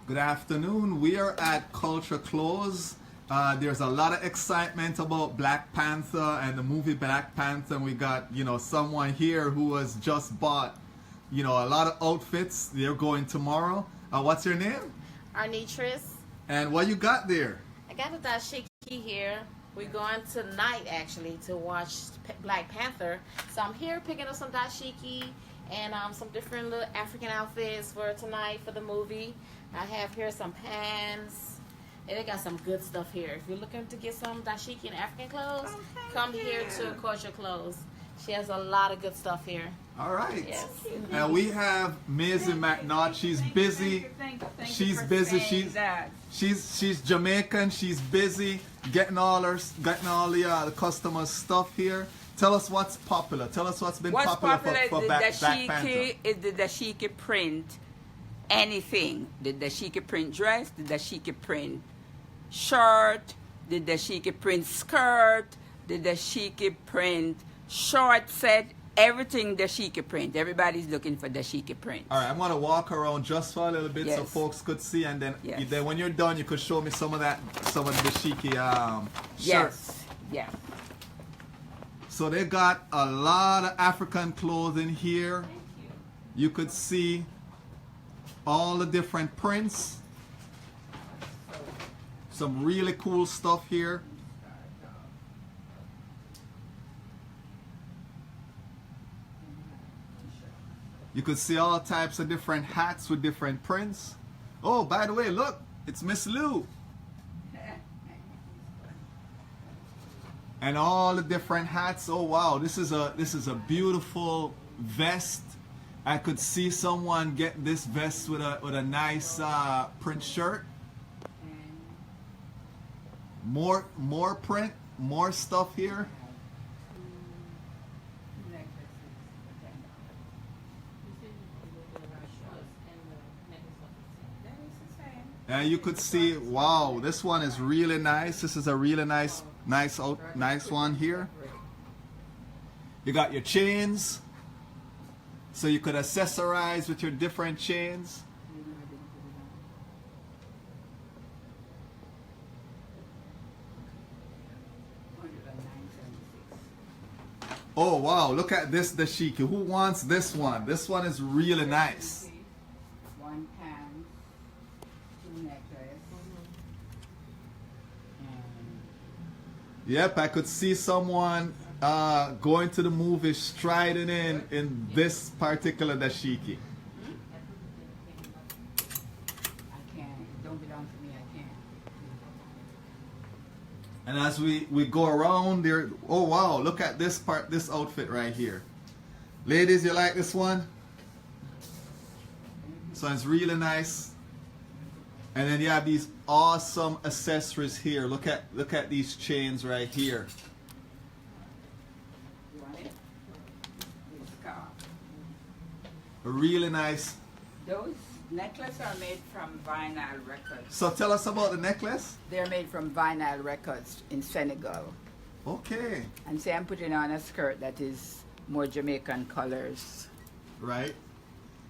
Good afternoon. We are at Kulture Klothes. There's a lot of excitement about Black Panther and the movie Black Panther. And we got, someone here who has just bought, a lot of outfits. They're going tomorrow. What's your name? Arnitris. And what you got there? I got a dashiki here. We're going tonight, actually, to watch Black Panther. So I'm here picking up some dashiki and some different little African outfits for tonight for the movie. I have here some pants. And they got some good stuff here. If you're looking to get some dashiki and African clothes, come here to Kulture Klothes. She has a lot of good stuff here. All right. Yes. And we have Maisie McNaught. She's busy. She's busy. She's Jamaican. She's busy getting all the customers stuff here. Tell us what's popular. Tell us what's been popular for Black Panther. Is the dashiki print anything? The dashiki print dress, the dashiki print shirt, the dashiki print skirt, the dashiki print short set, everything dashiki print. Everybody's looking for dashiki print. All right, I'm going to walk around just for a little bit so folks could see, and then when you're done, you could show me some of the dashiki shirts. Yes, yeah. So they got a lot of African clothing here. You could see all the different prints. Some really cool stuff here. You could see all types of different hats with different prints. Oh, by the way, look, it's Miss Lou. And all the different hats. Oh wow, this is a beautiful vest. I could see someone get this vest with a nice print shirt. More print, more stuff here. And you could see, wow, this one is really nice. This is a really nice one here. You got your chains, so you could accessorize with your different chains. Oh wow, look at this dashiki. Who wants this one? This one is really nice. One pants, two necklaces. Yep, I could see someone going to the movie striding in this particular dashiki. I can't. It don't belong to me. I can't. And as we go around there, oh wow, look at this outfit right here. Ladies, you like this one? So it's really nice. And then you have these awesome accessories here. Look at these chains right here. You want it? This scarf. Really nice. Those necklaces are made from vinyl records. So tell us about the necklace. They're made from vinyl records in Senegal. Okay. And say I'm putting on a skirt that is more Jamaican colors. Right.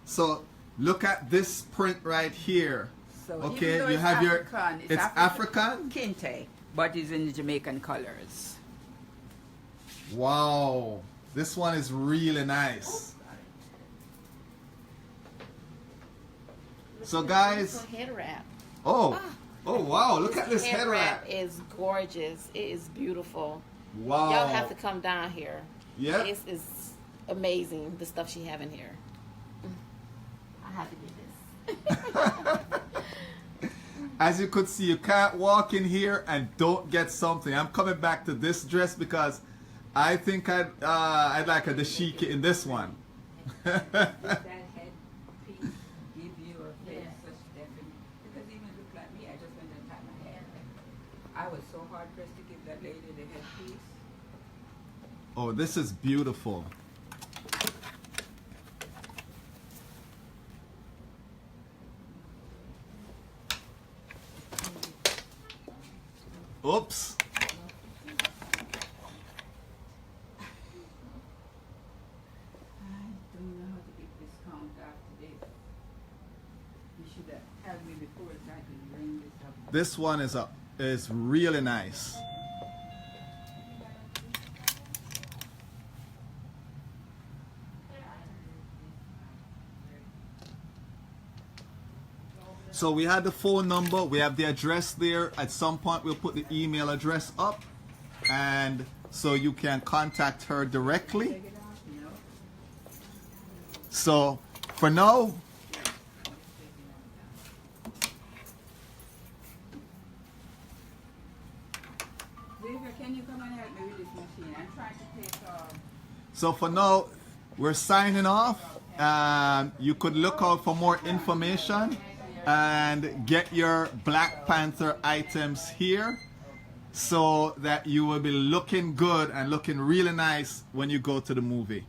So look at this print right here. So okay, even though you have African, it's African? Kente, but it's in the Jamaican colors. Wow. This one is really nice. So guys, head wrap. oh wow, look at this head wrap. Is gorgeous. It is beautiful. Wow. Y'all have to come down here. Yeah. It's amazing the stuff she have in here. I have to get this. As you could see, you can't walk in here and don't get something. I'm coming back to this dress because I think I'd like a dashiki in this one. That head piece give you a face such definite. It doesn't even look like me. I just went and tied my hair. I was so hard pressed to give that lady the headpiece. Oh, this is beautiful. Oops. should have had me before so I could bring this up. This one is really nice. So we had the phone number, we have the address there. At some point we'll put the email address up, and so you can contact her directly. So for now, Xavier, can you come and help me with this machine? I'm trying to take so for now, we're signing off. You could look out for more information and get your Black Panther items here so that you will be looking good and looking really nice when you go to the movie.